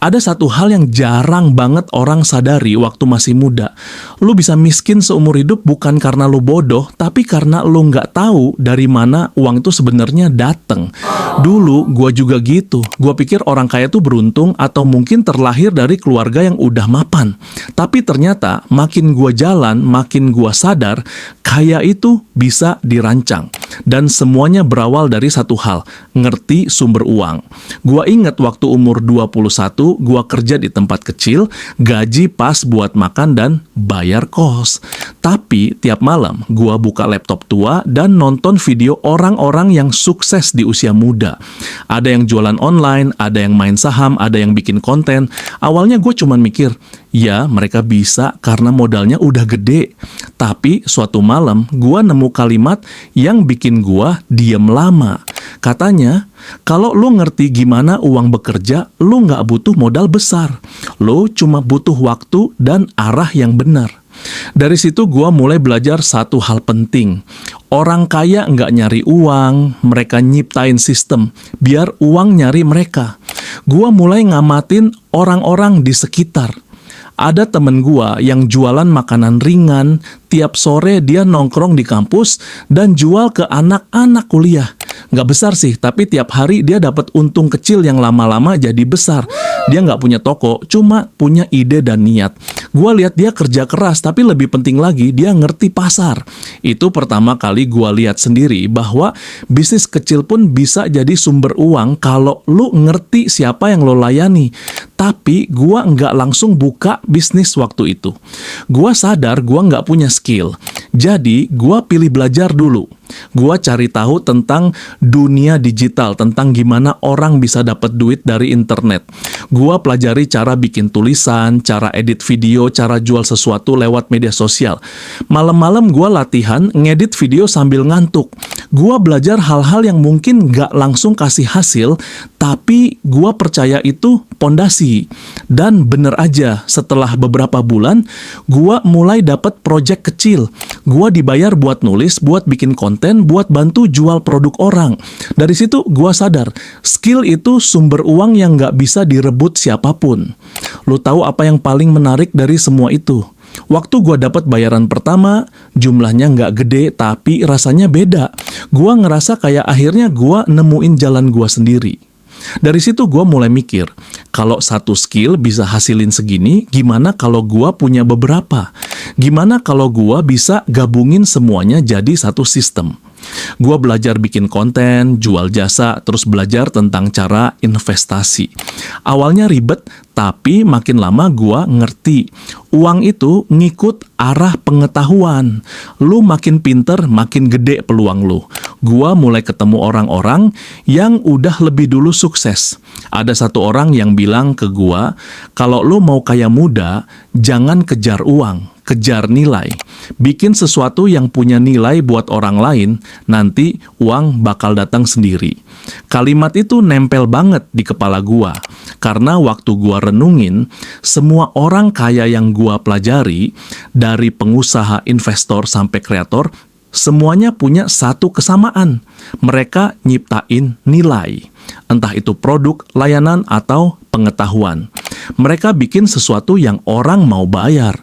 Ada satu hal yang jarang banget orang sadari waktu masih muda. Lu bisa miskin seumur hidup bukan karena lu bodoh, tapi karena lu nggak tahu dari mana uang itu sebenarnya dateng. Dulu gua juga gitu. Gua pikir orang kaya tuh beruntung atau mungkin terlahir dari keluarga yang udah mapan. Tapi ternyata makin gua jalan, makin gua sadar, kaya itu bisa dirancang. Dan semuanya berawal dari satu hal, ngerti sumber uang. Gua inget waktu umur 21, gua kerja di tempat kecil, gaji pas buat makan dan bayar kos. Tapi tiap malam gua buka laptop tua dan nonton video orang-orang yang sukses di usia muda. Ada yang jualan online, ada yang main saham, ada yang bikin konten. Awalnya gue cuman mikir, ya mereka bisa karena modalnya udah gede. Tapi suatu malam gua nemu kalimat yang bikin gua diem lama. Katanya, kalau lu ngerti gimana uang bekerja, lu nggak butuh modal besar. Lu cuma butuh waktu dan arah yang benar. Dari situ gua mulai belajar satu hal penting. Orang kaya nggak nyari uang, mereka nyiptain sistem, biar uang nyari mereka. Gua mulai ngamatin orang-orang di sekitar. Ada temen gua yang jualan makanan ringan, tiap sore dia nongkrong di kampus dan jual ke anak-anak kuliah. Nggak besar sih, tapi tiap hari dia dapat untung kecil yang lama-lama jadi besar. Dia nggak punya toko, cuma punya ide dan niat. Gua lihat dia kerja keras, tapi lebih penting lagi dia ngerti pasar. Itu pertama kali gua lihat sendiri bahwa bisnis kecil pun bisa jadi sumber uang kalau lu ngerti siapa yang lo layani. Tapi gua nggak langsung buka bisnis waktu itu. Gua sadar gua nggak punya skill. Jadi gua pilih belajar dulu. Gua cari tahu tentang dunia digital, tentang gimana orang bisa dapat duit dari internet. Gua pelajari cara bikin tulisan, cara edit video, cara jual sesuatu lewat media sosial. Malam-malam gua latihan ngedit video sambil ngantuk. Gua belajar hal-hal yang mungkin nggak langsung kasih hasil, tapi gua percaya itu pondasi. Dan bener aja, setelah beberapa bulan, gua mulai dapat project kecil. Gua dibayar buat nulis, buat bikin konten, buat bantu jual produk orang. Dari situ gua sadar, skill itu sumber uang yang nggak bisa direbut siapapun. Lu tahu apa yang paling menarik dari semua itu? Waktu gua dapat bayaran pertama, jumlahnya nggak gede tapi rasanya beda. Gua ngerasa kayak akhirnya gua nemuin jalan gua sendiri. Dari situ gua mulai mikir, kalau satu skill bisa hasilin segini, gimana kalau gua punya beberapa? Gimana kalau gua bisa gabungin semuanya jadi satu sistem? Gua belajar bikin konten, jual jasa, terus belajar tentang cara investasi. Awalnya ribet, tapi makin lama gua ngerti. Uang itu ngikut arah pengetahuan. Lu makin pinter, makin gede peluang lu. Gua mulai ketemu orang-orang yang udah lebih dulu sukses. Ada satu orang yang bilang ke gua, kalau lu mau kaya muda, jangan kejar uang, kejar nilai. Bikin sesuatu yang punya nilai buat orang lain, nanti uang bakal datang sendiri. Kalimat itu nempel banget di kepala gua, karena waktu gua renungin, semua orang kaya yang gua pelajari, dari pengusaha, investor, sampai kreator, semuanya punya satu kesamaan. Mereka nyiptain nilai. Entah itu produk, layanan, atau pengetahuan. Mereka bikin sesuatu yang orang mau bayar.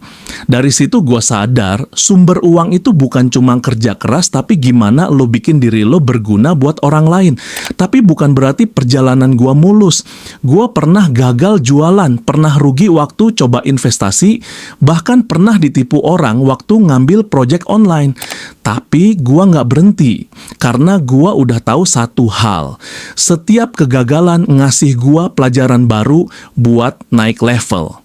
Dari situ gue sadar, sumber uang itu bukan cuma kerja keras, tapi gimana lo bikin diri lo berguna buat orang lain. Tapi bukan berarti perjalanan gue mulus. Gue pernah gagal jualan, pernah rugi waktu coba investasi, bahkan pernah ditipu orang waktu ngambil project online. Tapi gue nggak berhenti, karena gue udah tahu satu hal. Setiap kegagalan ngasih gue pelajaran baru buat naik level.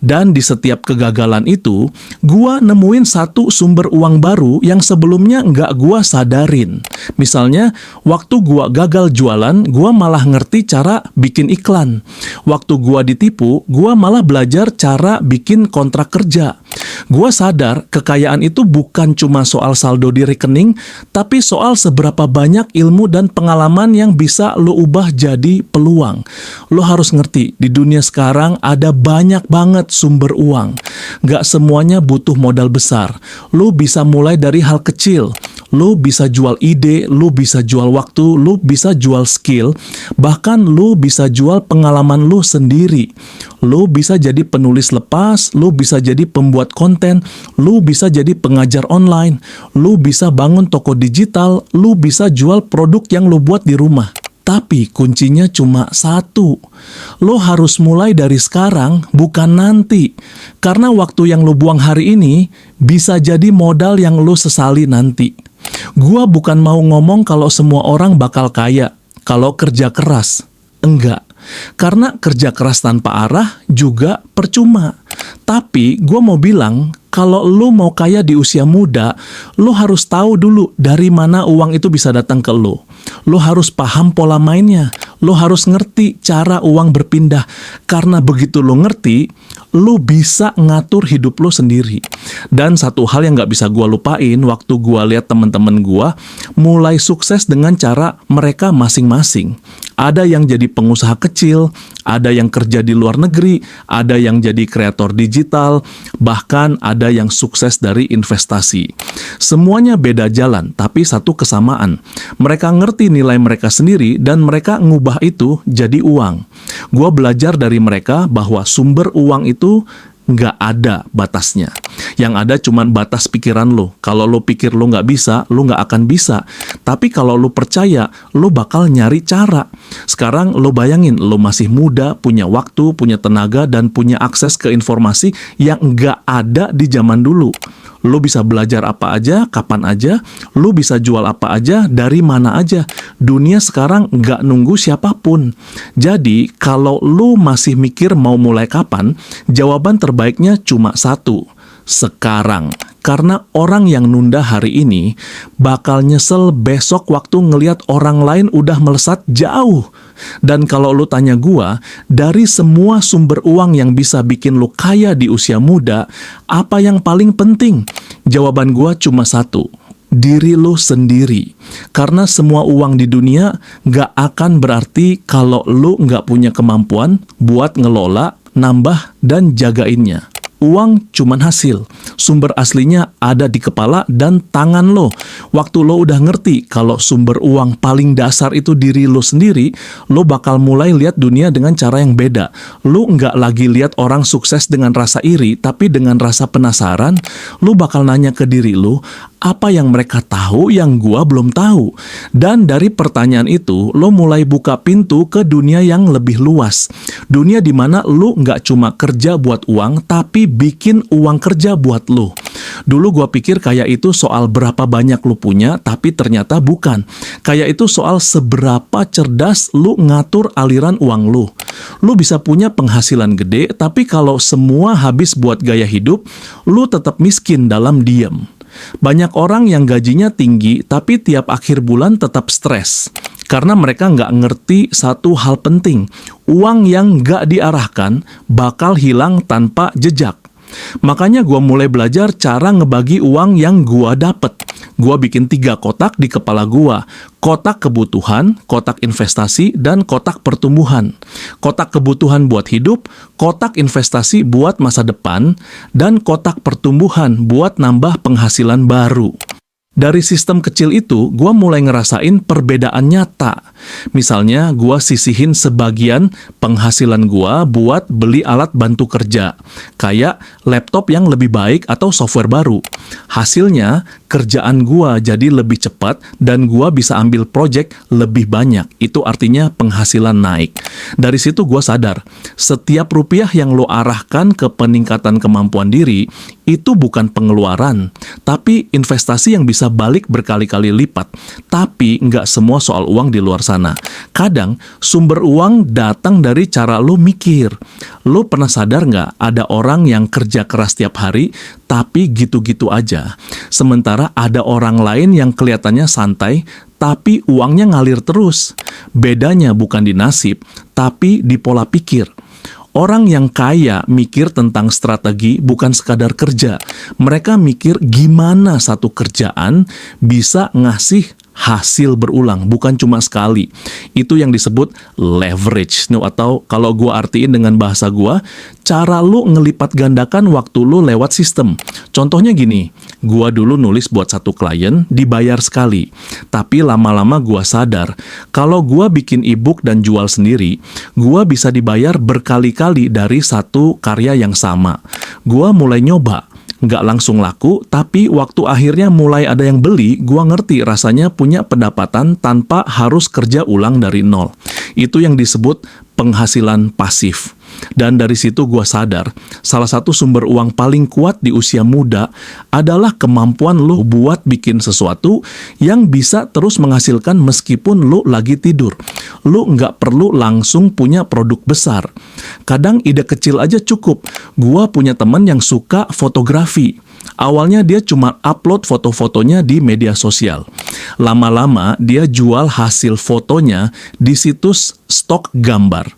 Dan di setiap kegagalan itu, gua nemuin satu sumber uang baru yang sebelumnya nggak gua sadarin. Misalnya, waktu gua gagal jualan, gua malah ngerti cara bikin iklan. Waktu gua ditipu, gua malah belajar cara bikin kontrak kerja. Gua sadar kekayaan itu bukan cuma soal saldo di rekening, tapi soal seberapa banyak ilmu dan pengalaman yang bisa lo ubah jadi peluang. Lo harus ngerti, di dunia sekarang ada banyak banget sumber uang. Gak semuanya butuh modal besar. Lo bisa mulai dari hal kecil. Lu bisa jual ide, lu bisa jual waktu, lu bisa jual skill, bahkan lu bisa jual pengalaman lu sendiri. Lu bisa jadi penulis lepas, lu bisa jadi pembuat konten, lu bisa jadi pengajar online, lu bisa bangun toko digital, lu bisa jual produk yang lu buat di rumah. Tapi kuncinya cuma satu. Lo harus mulai dari sekarang, bukan nanti. Karena waktu yang lo buang hari ini bisa jadi modal yang lo sesali nanti. Gua bukan mau ngomong kalau semua orang bakal kaya kalau kerja keras. Enggak. Karena kerja keras tanpa arah juga percuma. Tapi gua mau bilang, kalau lu mau kaya di usia muda, lu harus tahu dulu dari mana uang itu bisa datang ke lu. Lu harus paham pola mainnya. Lu harus ngerti cara uang berpindah. Karena begitu lu ngerti, lu bisa ngatur hidup lu sendiri. Dan satu hal yang gak bisa gua lupain, waktu gua lihat teman-teman gua mulai sukses dengan cara mereka masing-masing. Ada yang jadi pengusaha kecil, ada yang kerja di luar negeri, ada yang jadi kreator digital, bahkan ada yang sukses dari investasi. Semuanya beda jalan, tapi satu kesamaan. Mereka ngerti nilai mereka sendiri dan mereka ngubah itu jadi uang. Gua belajar dari mereka bahwa sumber uang itu nggak ada batasnya. Yang ada cuman batas pikiran lo. Kalau lo pikir lo nggak bisa, lo nggak akan bisa. Tapi kalau lo percaya, lo bakal nyari cara. Sekarang lo bayangin, lo masih muda, punya waktu, punya tenaga, dan punya akses ke informasi yang nggak ada di zaman dulu. Lo bisa belajar apa aja, kapan aja, lo bisa jual apa aja, dari mana aja. Dunia sekarang nggak nunggu siapapun. Jadi, kalau lo masih mikir mau mulai kapan, jawaban terbaiknya cuma satu. Sekarang. Karena orang yang nunda hari ini bakal nyesel besok waktu ngelihat orang lain udah melesat jauh. Dan kalau lu tanya gua, dari semua sumber uang yang bisa bikin lu kaya di usia muda, apa yang paling penting? Jawaban gua cuma satu. Diri lu sendiri. Karena semua uang di dunia gak akan berarti kalau lu gak punya kemampuan buat ngelola, nambah, dan jagainnya. Uang cuman hasil. Sumber aslinya ada di kepala dan tangan lo. Waktu lo udah ngerti kalau sumber uang paling dasar itu diri lo sendiri, lo bakal mulai lihat dunia dengan cara yang beda. Lo nggak lagi lihat orang sukses dengan rasa iri, tapi dengan rasa penasaran. Lo bakal nanya ke diri lo, apa yang mereka tahu yang gua belum tahu? Dan dari pertanyaan itu, lo mulai buka pintu ke dunia yang lebih luas. Dunia di mana lo nggak cuma kerja buat uang, tapi bikin uang kerja buat lo. Dulu gua pikir kaya itu soal berapa banyak lo punya, tapi ternyata bukan. Kaya itu soal seberapa cerdas lo ngatur aliran uang lo. Lo bisa punya penghasilan gede, tapi kalau semua habis buat gaya hidup, lo tetap miskin dalam diam. Banyak orang yang gajinya tinggi, tapi tiap akhir bulan tetap stres. Karena mereka nggak ngerti satu hal penting. Uang yang nggak diarahkan bakal hilang tanpa jejak. Makanya gue mulai belajar cara ngebagi uang yang gue dapet. Gue bikin 3 kotak di kepala gue. Kotak kebutuhan, kotak investasi, dan kotak pertumbuhan. Kotak kebutuhan buat hidup, kotak investasi buat masa depan, dan kotak pertumbuhan buat nambah penghasilan baru. Dari sistem kecil itu, gue mulai ngerasain perbedaan nyata. Misalnya, gue sisihin sebagian penghasilan gue buat beli alat bantu kerja, kayak laptop yang lebih baik atau software baru. Hasilnya, kerjaan gue jadi lebih cepat dan gue bisa ambil project lebih banyak. Itu artinya penghasilan naik. Dari situ gue sadar, setiap rupiah yang lo arahkan ke peningkatan kemampuan diri, itu bukan pengeluaran, tapi investasi yang bisa balik berkali-kali lipat. Tapi nggak semua soal uang di luar sana. Kadang sumber uang datang dari cara lo mikir. Lo pernah sadar nggak ada orang yang kerja keras tiap hari, tapi gitu-gitu aja. Sementara ada orang lain yang kelihatannya santai, tapi uangnya ngalir terus. Bedanya bukan di nasib, tapi di pola pikir. Orang yang kaya mikir tentang strategi bukan sekadar kerja. Mereka mikir gimana satu kerjaan bisa ngasih hasil berulang, bukan cuma sekali. Itu yang disebut leverage. Atau kalau gue artiin dengan bahasa gue, cara lu ngelipat gandakan waktu lu lewat sistem. Contohnya gini, Gua dulu nulis buat satu klien, dibayar sekali. Tapi lama-lama gua sadar, kalau gua bikin e-book dan jual sendiri, gua bisa dibayar berkali-kali dari satu karya yang sama. Gua mulai nyoba. Nggak langsung laku, tapi waktu akhirnya mulai ada yang beli, gua ngerti rasanya punya pendapatan tanpa harus kerja ulang dari nol. Itu yang disebut penghasilan pasif. Dan dari situ gua sadar, salah satu sumber uang paling kuat di usia muda adalah kemampuan lu buat bikin sesuatu yang bisa terus menghasilkan meskipun lu lagi tidur. Lu nggak perlu langsung punya produk besar. Kadang ide kecil aja cukup. Gua punya teman yang suka fotografi. Awalnya dia cuma upload foto-fotonya di media sosial. Lama-lama dia jual hasil fotonya di situs stok gambar.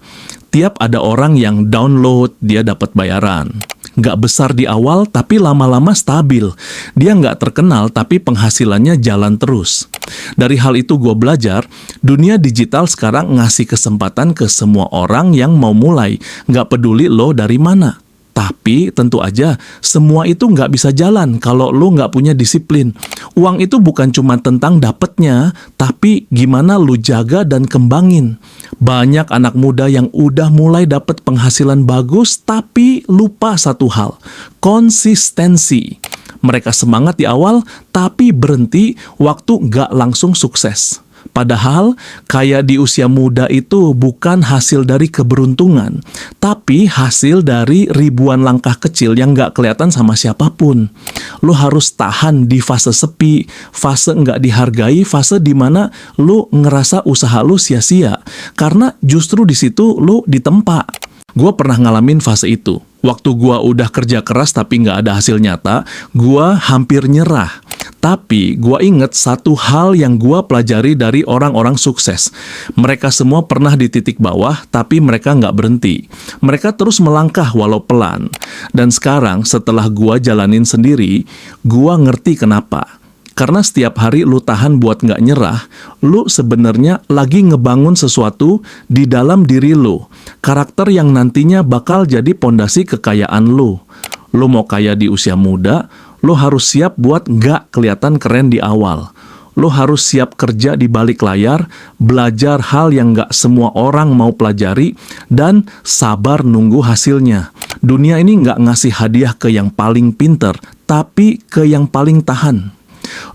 Tiap ada orang yang download, dia dapat bayaran. Nggak besar di awal, tapi lama-lama stabil. Dia nggak terkenal, tapi penghasilannya jalan terus. Dari hal itu gue belajar, dunia digital sekarang ngasih kesempatan ke semua orang yang mau mulai. Nggak peduli lo dari mana. Tapi tentu aja semua itu nggak bisa jalan kalau lo nggak punya disiplin. Uang itu bukan cuma tentang dapetnya, tapi gimana lo jaga dan kembangin. Banyak anak muda yang udah mulai dapat penghasilan bagus tapi lupa satu hal, konsistensi. Mereka semangat di awal tapi berhenti waktu nggak langsung sukses. Padahal, kaya di usia muda itu bukan hasil dari keberuntungan, tapi hasil dari ribuan langkah kecil yang nggak kelihatan sama siapapun. Lu harus tahan di fase sepi, fase nggak dihargai, fase di mana lu ngerasa usaha lu sia-sia, karena justru di situ lu ditempa. Gue pernah ngalamin fase itu. Waktu gue udah kerja keras tapi nggak ada hasil nyata, gue hampir nyerah. Tapi gue inget satu hal yang gue pelajari dari orang-orang sukses. Mereka semua pernah di titik bawah, tapi mereka nggak berhenti. Mereka terus melangkah walau pelan. Dan sekarang setelah gue jalanin sendiri, gue ngerti kenapa. Karena setiap hari lu tahan buat nggak nyerah, lu sebenarnya lagi ngebangun sesuatu di dalam diri lu. Karakter yang nantinya bakal jadi pondasi kekayaan lu. Lu mau kaya di usia muda, lu harus siap buat nggak kelihatan keren di awal. Lu harus siap kerja di balik layar, belajar hal yang nggak semua orang mau pelajari, dan sabar nunggu hasilnya. Dunia ini nggak ngasih hadiah ke yang paling pinter, tapi ke yang paling tahan.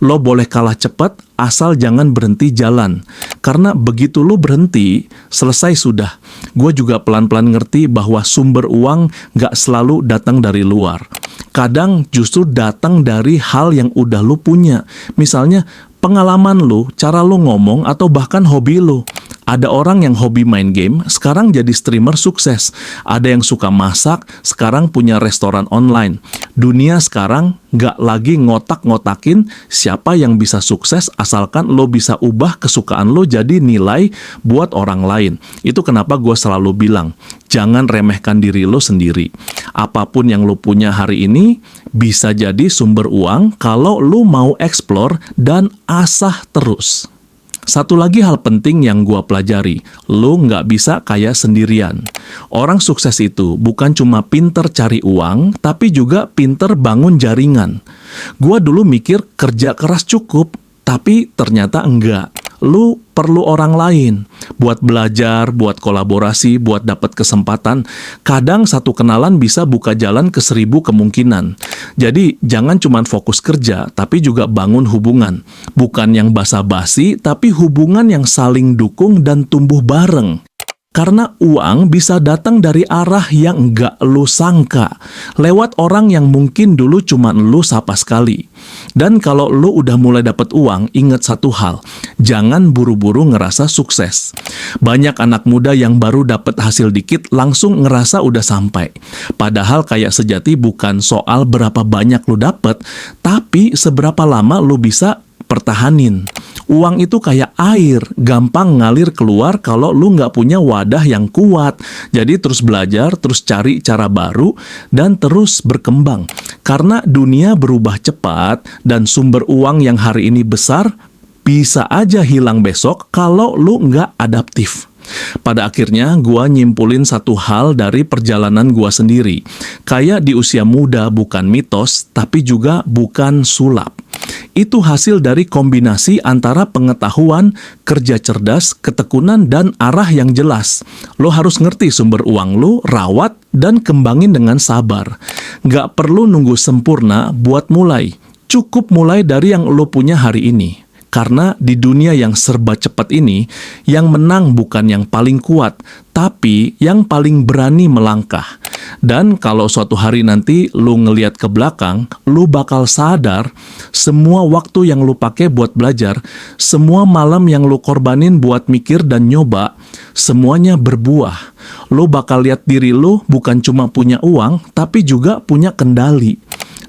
Lo boleh kalah cepat, asal jangan berhenti jalan. Karena begitu lo berhenti, selesai sudah. Gue juga pelan-pelan ngerti bahwa sumber uang gak selalu datang dari luar. Kadang justru datang dari hal yang udah lo punya. Misalnya, pengalaman lo, cara lo ngomong, atau bahkan hobi lo. Ada orang yang hobi main game, sekarang jadi streamer sukses. Ada yang suka masak, sekarang punya restoran online. Dunia sekarang nggak lagi ngotak-ngotakin siapa yang bisa sukses, asalkan lo bisa ubah kesukaan lo jadi nilai buat orang lain. Itu kenapa gue selalu bilang, jangan remehkan diri lo sendiri. Apapun yang lo punya hari ini, bisa jadi sumber uang kalau lo mau explore dan asah terus. Satu lagi hal penting yang gua pelajari, lo nggak bisa kaya sendirian. Orang sukses itu bukan cuma pinter cari uang, tapi juga pinter bangun jaringan. Gua dulu mikir kerja keras cukup, tapi ternyata enggak. Lu perlu orang lain buat belajar, buat kolaborasi, buat dapat kesempatan. Kadang satu kenalan bisa buka jalan ke 1000 kemungkinan. Jadi jangan cuma fokus kerja, tapi juga bangun hubungan. Bukan yang basa-basi, tapi hubungan yang saling dukung dan tumbuh bareng. Karena uang bisa datang dari arah yang nggak lu sangka, lewat orang yang mungkin dulu cuma lu sapa sekali. Dan kalau lu udah mulai dapat uang, ingat satu hal, jangan buru-buru ngerasa sukses. Banyak anak muda yang baru dapat hasil dikit langsung ngerasa udah sampai. Padahal kaya sejati bukan soal berapa banyak lu dapat, tapi seberapa lama lu bisa pertahanin. Uang itu kayak air, gampang ngalir keluar kalau lu nggak punya wadah yang kuat. Jadi terus belajar, terus cari cara baru, dan terus berkembang. Karena dunia berubah cepat, dan sumber uang yang hari ini besar, bisa aja hilang besok kalau lu nggak adaptif. Pada akhirnya, gua nyimpulin satu hal dari perjalanan gua sendiri. Kaya di usia muda bukan mitos, tapi juga bukan sulap. Itu hasil dari kombinasi antara pengetahuan, kerja cerdas, ketekunan, dan arah yang jelas. Lo harus ngerti sumber uang lo, rawat, dan kembangin dengan sabar. Nggak perlu nunggu sempurna buat mulai. Cukup mulai dari yang lo punya hari ini. Karena di dunia yang serba cepat ini, yang menang bukan yang paling kuat, tapi yang paling berani melangkah. Dan kalau suatu hari nanti lu ngeliat ke belakang, lu bakal sadar semua waktu yang lu pakai buat belajar, semua malam yang lu korbanin buat mikir dan nyoba, semuanya berbuah. Lu bakal lihat diri lu bukan cuma punya uang, tapi juga punya kendali.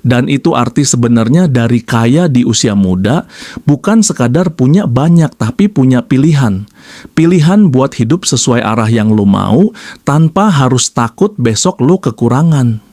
Dan itu arti sebenarnya dari kaya di usia muda, bukan sekadar punya banyak, tapi punya pilihan. Pilihan buat hidup sesuai arah yang lo mau, tanpa harus takut besok lo kekurangan.